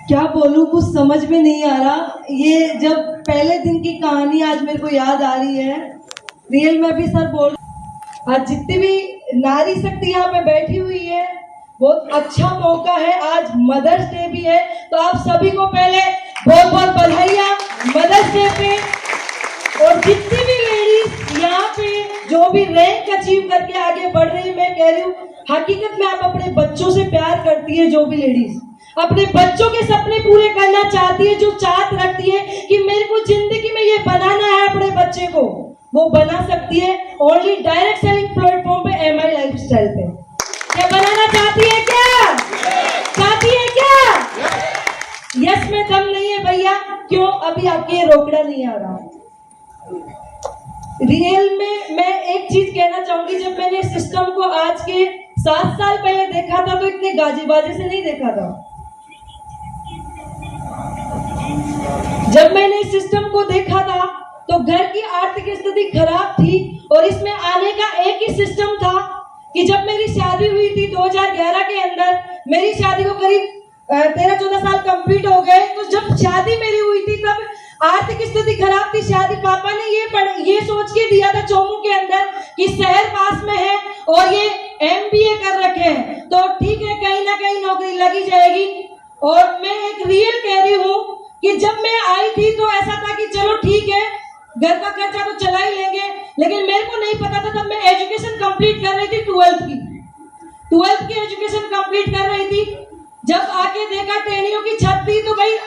क्या बोलूं, कुछ समझ में नहीं आ रहा। ये जब पहले दिन की कहानी आज मेरे को याद आ रही है। रियल में भी सर बोल, आज जितनी भी नारी शक्ति यहाँ पे बैठी हुई है, बहुत अच्छा मौका है। आज मदर्स डे भी है, तो आप सभी को पहले बहुत बहुत बधाइयाँ मदर्स डे पे। और जितनी भी लेडीज यहाँ पे जो भी रैंक अचीव करके आगे बढ़ रही है, मैं कह रही हूँ हकीकत में आप अपने बच्चों से प्यार करती है। जो भी लेडीज अपने बच्चों के सपने पूरे करना चाहती है, जो चाहत रखती है कि मेरे को जिंदगी में ये बनाना है अपने बच्चे को, वो बना सकती है ओनली डायरेक्ट सेलिंग प्लेटफॉर्म पे, एमआई लाइफस्टाइल पे। क्या बनाना चाहती है? क्या चाहती है? क्या यस में दम नहीं है भैया? क्यों अभी आपके रोकड़ा नहीं आ रहा? रियल में मैं एक चीज कहना चाहूंगी, जब मैंने सिस्टम को आज के 7 साल पहले देखा था तो इतने गाजी बाजी से नहीं देखा था। जब मैंने इस सिस्टम को देखा था तो घर की आर्थिक स्थिति खराब थी और इसमें आने का एक ही सिस्टम था कि जब मेरी शादी हुई थी 2011 के अंदर, मेरी शादी को करीब 13-14 साल कंप्लीट हो गए। तो जब शादी मेरी हुई थी तब आर्थिक स्थिति खराब थी। शादी पापा ने ये सोच के दिया था चोमू के अंदर कि शहर पास में है और ये एमबीए कर रखे हैं तो ठीक है, कहीं ना कहीं नौकरी लगी जाएगी। और मैं एक रियल कह रही हूँ कि जब मैं आई थी तो ऐसा था कि चलो ठीक है, घर का खर्चा तो चला ही लेंगे, लेकिन मेरे को नहीं पता था। तब मैं एजुकेशन कंप्लीट कर रही थी, 12th की एजुकेशन कंप्लीट कर रही थी। जब आके देखा टेनियों की छत थी तो भाई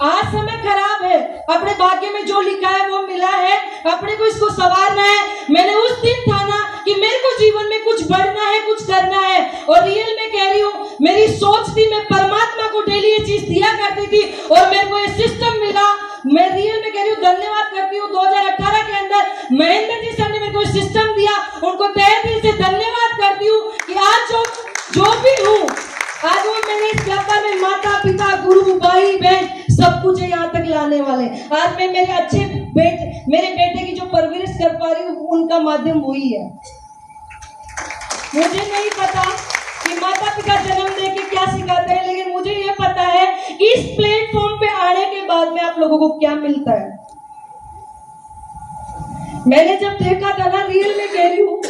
आज समय खराब है, अपने भाग्य में जो लिखा है वो मिला है, अपने को इसको संवारना है। मैंने उस दिन ठाना कि मेरे को जीवन में कुछ बढ़ना है, कुछ करना है। और रियल में कह रही हूँ, मेरी सोच थी, मैं परमात्मा को डेली ये चीज दिया करती थी और मेरे को ये सिस्टम मिला। मैं रियल में कह रही हूँ धन्यवाद करती हूँ 2018 के अंदर महेंद्र जी सर ने मेरे को सिस्टम दिया, उनको तहे दिल से धन्यवाद करती हूँ कि आज जो भी हूँ, आज वो मेरे इस व्यापार में माता पिता गुरु भाई बहन सब कुछ है यहाँ तक लाने वाले। आज मैं मेरे बेटे की जो परवरिश कर पा रही हूँ, उनका माध्यम वही है। मुझे नहीं पता कि माता पिता जन्म दे के क्या सिखाते हैं, लेकिन मुझे ये पता है कि इस प्लेटफॉर्म पे आने के बाद में आप लोगों को क्या मिलता है। मैंने जब देखा था ना, रियल में कह रही हूँ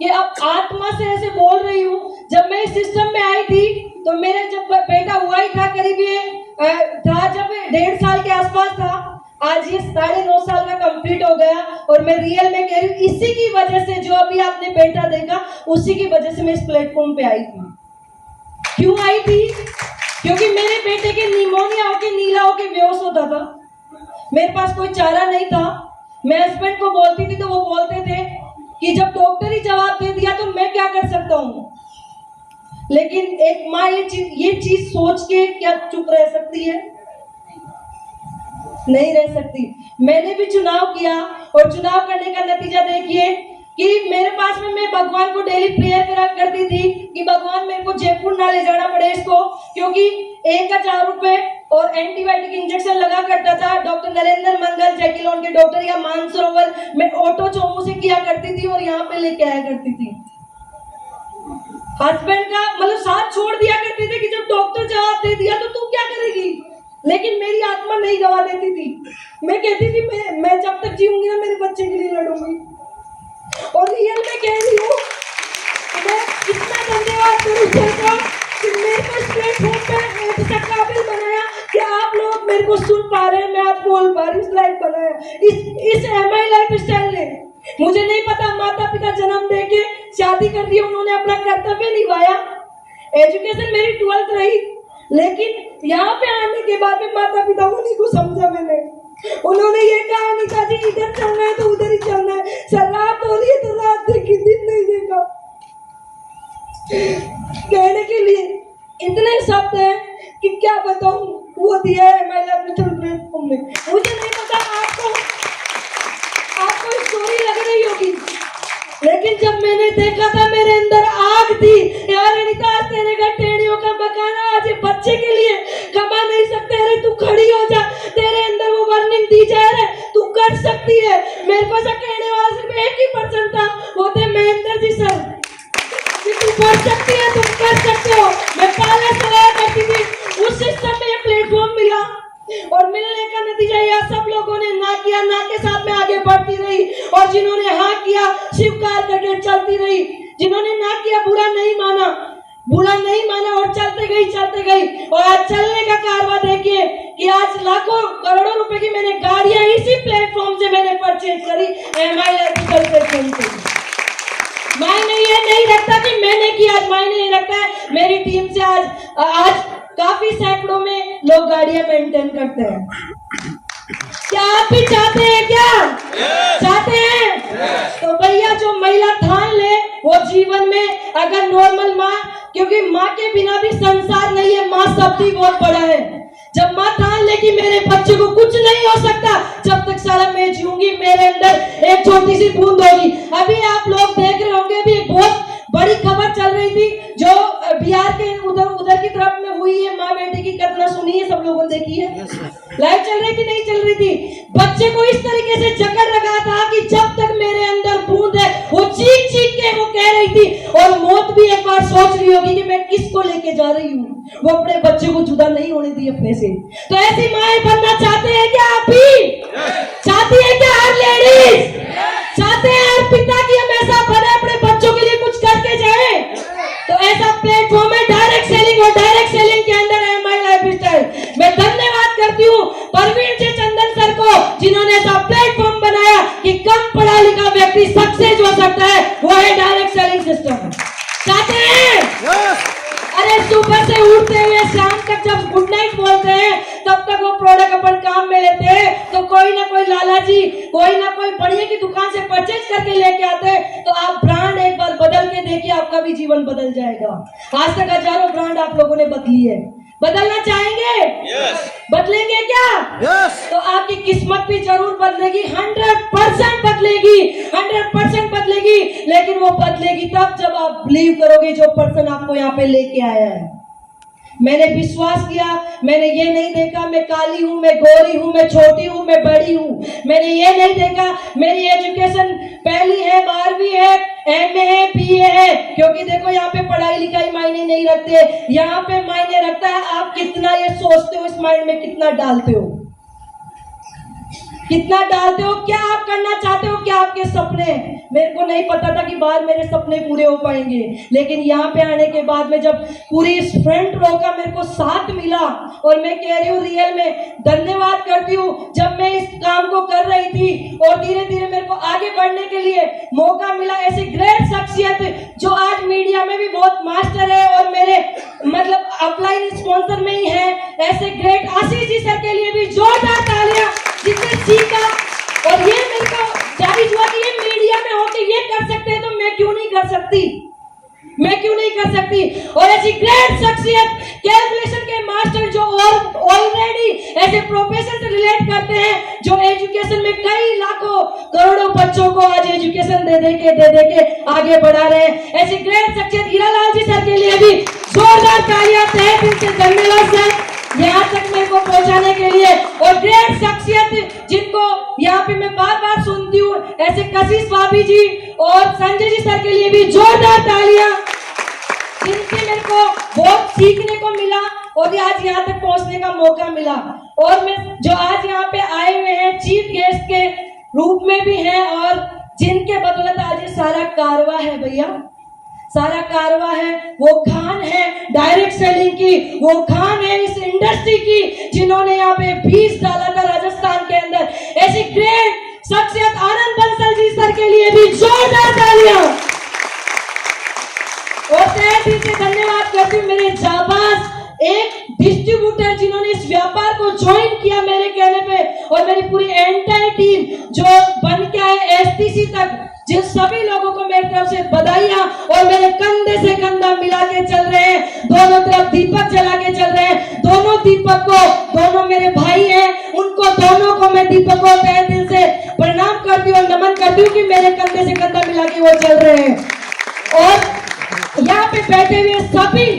कि अब आत्मा से ऐसे बोल रही हूँ, जब मैं इस सिस्टम में आई थी तो मेरे जब बेटा हुआ ही था, करीब ये था जब 1.5 साल के आसपास था, आज ये 9.5 साल का कंप्लीट हो गया। और मैं रियल में कह रही हूँ, इसी की वजह से जो अभी आपने बेटा देखा, उसी की वजह से मैं इस प्लेटफॉर्म पे आई थी। क्यों आई थी? क्योंकि मेरे बेटे के निमोनिया होके, नीला होके बेहोश होता था। मेरे पास कोई चारा नहीं था। मैं हस्बैंड को बोलती थी तो वो बोलते थे कि जब डॉक्टर ही जवाब दे दिया तो मैं क्या कर सकता हूँ। लेकिन एक माँ ये चीज सोच के क्या चुप रह सकती है? नहीं रह सकती। मैंने भी चुनाव किया और चुनाव करने का नतीजा देखिए कि मेरे पास में मैं भगवान को डेली प्रेयर करा करती थी कि भगवान मेरे को जयपुर ना ले जाना पड़े इसको, क्योंकि 1000 रुपए और एंटीबायोटिक इंजेक्शन लगा करता था। डॉक्टर नरेंद्र मंगल जैकिलोन के डॉक्टर या मानसरोवर में ऑटो चोमू से किया करती थी और यहाँ पे लेके आया करती थी। हस्बैंड का मतलब साथ छोड़ दिया करती थी कि जब डॉक्टर जवाब दे दिया तो तू क्या करेगी, लेकिन मेरी आत्मा नहीं गवा देती थी। मैं कहती थी मैं जब तक जीऊंगी ना मेरे बच्चे के लिए लड़ूंगी। और रियल में कह रही हूँ, मैं इतना धन्यवाद करूँ सबका कि मेरे को इस प्लेटफॉर्म पे ऐसा काबिल बनाया कि आप लोग मेरे को सुन पा रहे हैं, मैं आज बोल पा रही हूँ। इस लाइफ बनाया इस एमआई लाइफस्टाइल ने। मुझे नहीं पता, माता पिता जन्म दे के शादी कर दी, उन्होंने अपना कर्तव्य निभाया। एजुकेशन मेरी 12th रही, लेकिन यहाँ पे आने के बाद में माता पिता उन्हीं को समझा मैंने। उन्होंने ये कहा अनिता जी इधर चलना है तो उधर ही चलना है, सर रात हो रही है तो रात देखी, दिन नहीं देखा। कहने के लिए इतने शब्द हैं कि क्या बताऊं, वो दिया है महिला प्लेटफॉर्म में। मुझे नहीं पता आपको स्टोरी लग रही होगी, लेकिन जब मैंने देखा था मेरे अंदर आग थी। यार अनिता, तेरे घर टेढ़ियों का मकान, आज बच्चे के लिए कमा नहीं सकते, अरे तू खड़ी हो जा, तेरे अंदर वो वार्निंग दी जा रहा है, तू कर सकती है। मेरे को ऐसा कहने वाला सिर्फ एक ही पर्सन था, वो थे महेंद्र जी सर, कि तू कर सकती है, तुम कर सकते हो। मैं पाला चलाया करती थी उस सिस्टम में। ये मिला और मिलने का नतीजा यह, सब लोगों ने ना किया, ना के साथ में आगे बढ़ती रही, और जिन्होंने हाँ किया स्वीकार करके चलती रही, जिन्होंने ना किया बुरा नहीं माना और चलते गई। और आज चलने का कारवा देखिए कि आज लाखों करोड़ों रुपए की मैंने गाड़ियां इसी प्लेटफॉर्म से मैंने परचेज करी। मायने ये नहीं रखता कि मैंने किया, मायने ये रखता है मेरी टीम से आज काफी सैकड़ों में लोग गाड़ियां मेंटेन करते हैं। क्या आप भी चाहते हैं? चाहते हैं? तो भैया जो महिला ठान ले वो जीवन में, अगर नॉर्मल माँ, क्योंकि माँ के बिना भी संसार नहीं है, माँ शब्द ही बहुत बड़ा है। जब माँ ठान ले कि मेरे बच्चे को कुछ नहीं हो सकता, जब तक सारा मैं जीऊंगी, मेरे अंदर एक छोटी सी बूंद होगी। अभी आप लोग देख रहे होंगे, अभी एक बहुत बड़ी खबर चल रही थी जो बिहार के उधर की तरफ में हुई है। माँ बेटे की घटना सुनी है, सब लोगों ने देखी है। लाइव चल रही थी, नहीं चल रही थी? बच्चे को इस तरीके से जकड़ रखा था कि जब तक मेरे अंदर बूंद है, वो चीख के वो कह रही थी। और मौत भी एक बार सोच रही होगी कि मैं किसको लेके जा रही हूँ, वो अपने बच्चे को जुदा नहीं होने दी अपने से। तो ऐसी माएं बनना चाहते हैं क्या आप भी? चाहती है क्या हर लेडीज? चाहते हैं हर पिता की हमेशा बने, अपने बच्चों के लिए कुछ करके जाए? तो ऐसा प्लेटफॉर्म है डायरेक्ट सेलिंग, और डायरेक्ट सेलिंग के अंदर है माय लाइफस्टाइल। मैं धन्यवाद करती हूँ परवीन जी चंदन सर को, जिन्होंने ऐसा प्लेटफॉर्म बनाया कि कम पढ़ा लिखा व्यक्ति सक्सेस हो सकता है, वो है डायरेक्ट सेलिंग सिस्टम। चाहते हैं? अरे सुबह से उठते हुए शाम तक जब गुड नाइट बोलते हैं, तब तक वो प्रोडक्ट अपन काम में लेते हैं, तो कोई ना कोई लालाजी, कोई ना कोई बढ़िया की दुकान से परचेज करके लेके आते हैं। तो आप ब्रांड एक बार बदल के देखिए, आपका भी जीवन बदल जाएगा। आज तक हजारों ब्रांड आप लोगों ने बदली है, बदलना चाहेंगे? बदलेंगे क्या? तो आपकी किस्मत भी जरूर बदलेगी, 100% बदलेगी, 100% बदलेगी। लेकिन वो बदलेगी तब जब आप बिलीव करोगे जो पर्सन आपको यहाँ पे लेके आया है। मैंने विश्वास किया, मैंने ये नहीं देखा मैं काली हूं, मैं गोरी हूं, मैं छोटी हूं, मैं बड़ी हूं। मैंने ये नहीं देखा मेरी एजुकेशन पहली है, 12वीं है, MA है, BA है। क्योंकि देखो यहाँ पे पढ़ाई लिखाई मायने नहीं रखते, यहाँ पे मायने रखता है आप कितना ये सोचते हो, इस माइंड में कितना डालते हो, क्या आप करना चाहते हो, क्या आपके सपने। मेरे को नहीं पता था कि बाहर मेरे सपने पूरे हो पाएंगे, लेकिन यहाँ पे आने के बाद में जब पूरी इस फ्रंट रो का मेरे को साथ मिला, और मैं कह रही हूँ रियल में धन्यवाद करती हूँ। जब मैं इस काम को कर रही थी और धीरे धीरे मेरे को आगे बढ़ने के लिए मौका मिला, ऐसी ग्रेट शख्सियत जो आज मीडिया में भी बहुत मास्टर है और मेरे मतलब अपलाइन स्पॉन्सर में ही है, ऐसे ग्रेट आशीष जी सर के लिए भी जोरदार तालियां, जिसने सीखा। और ये मेरे को जाहिर हुआ कि ये मीडिया में होके ये कर सकते हैं, तो मैं क्यों नहीं कर सकती। और ऐसी ग्रेट शख्सियत, कैलकुलेशन के मास्टर जो ऑलरेडी ऐसे प्रोफेशन से रिलेट करते हैं, जो एजुकेशन में कई लाखों करोड़ों बच्चों को आज एजुकेशन दे दे के आगे बढ़ा रहे हैं। ऐसी ग्रेट शख्सियत हीरालाल जी सर के लिए भी जोरदार तालियां, तहे दिल से धन्यवाद सर, यहाँ तक मेरे को पहुंचाने के लिए। और ग्रेट शख्सियत जिनको यहाँ पे मैं बार बार सुनती हूँ, ऐसे कशिश भाभी जी और संजय जी सर के लिए भी जोरदार तालियां, जिनसे मेरे को बहुत सीखने को मिला और आज यहाँ तक पहुंचने का मौका मिला। और मैं जो आज यहाँ पे आए हुए हैं चीफ गेस्ट के रूप में भी हैं, और जिनके बदौलत आज ये सारा कारवा है भैया, सारा कारवा है, वो खान है डायरेक्ट सेलिंग की, वो खान है इस इंडस्ट्री की, जिन्होंने यहाँ पे 20 डाला था राजस्थान के अंदर। ऐसी ग्रेट शख्सियत आनंद बंसल जी सर के लिए भी जोरदार तालियां। और तहे दिल से धन्यवाद करती हूँ मेरे जाबाज एक डिस्ट्रीब्यूटर जिन्होंने इस व्यापार को ज्वाइन किया मेरे कहने पे, और मेरी पूरी एंटायर टीम जो बन के आए STC तक, जिन सभी लोगों को मेरी तरफ से बधाइयां। और मेरे कंधे से कंधा मिला के चल रहे हैं, दोनों तरफ दीपक जला के चल रहे हैं, दोनों दीपक को, दोनों मेरे भाई हैं, उनको दोनों को मैं दीपक को तहे दिल से प्रणाम करती हूँ और नमन करती हूँ कि मेरे कंधे से कंधा मिला के वो चल रहे हैं। और यहाँ पे बैठे हुए सभी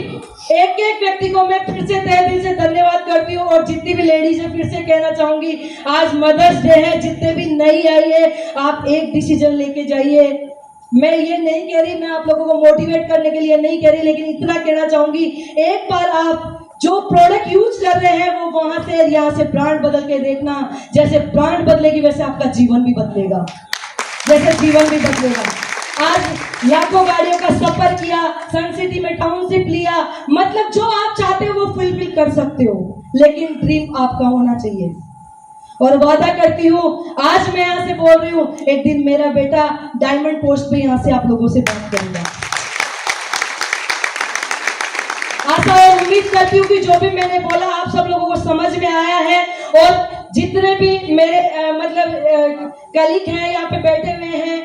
एक एक व्यक्ति को मैं फिर से तहे दिल से धन्यवाद करती हूँ। और जितनी भी लेडीज है फिर से कहना चाहूंगी, आज मदर्स डे है, जितने भी नई आई है आप एक डिसीजन लेके जाइए। मैं ये नहीं कह रही, मैं आप लोगों को मोटिवेट करने के लिए नहीं कह रही, लेकिन इतना कहना चाहूंगी, एक बार आप जो प्रोडक्ट यूज कर रहे हैं वो वहां से यहाँ से ब्रांड बदल के देखना, जैसे ब्रांड बदलेगी वैसे आपका जीवन भी बदलेगा, जैसे जीवन भी बदलेगा। आज लाखों गाड़ियों का सफर किया, सन सिटी में टाउनशिप लिया, मतलब जो आप चाहते हो वो फुलफिल कर सकते हो, लेकिन ड्रीम आपका होना चाहिए। और वादा करती हूँ, आज मैं यहाँ से बोल रही हूँ, एक दिन मेरा बेटा डायमंड पोस्ट पे यहाँ से आप लोगों से बात करूंगा। आशा और उम्मीद करती हूँ कि जो भी मैंने बोला आप सब लोगों को समझ में आया है, और जितने भी मेरे कलीग हैं यहाँ पे बैठे हुए हैं,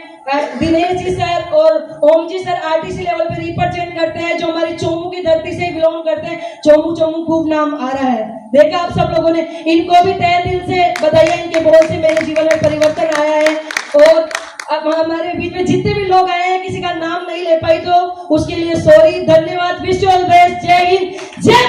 दिनेश जी सर और ओम जी सर आरटीसी लेवल पे रिप्रेजेंट करते हैं, जो हमारी चोमू की धरती से बिलोंग करते हैं। चोमू चोमू खूब नाम आ रहा है, देखा आप सब लोगों ने, इनको भी तहे दिल से बधाई, इनके बोल से मेरे जीवन में परिवर्तन आया है। और अब हमारे बीच में जितने भी लोग आए हैं, किसी का नाम नहीं ले पाई तो उसके लिए सॉरी, धन्यवाद, विश यू ऑल बेस्ट, जय हिंद, जय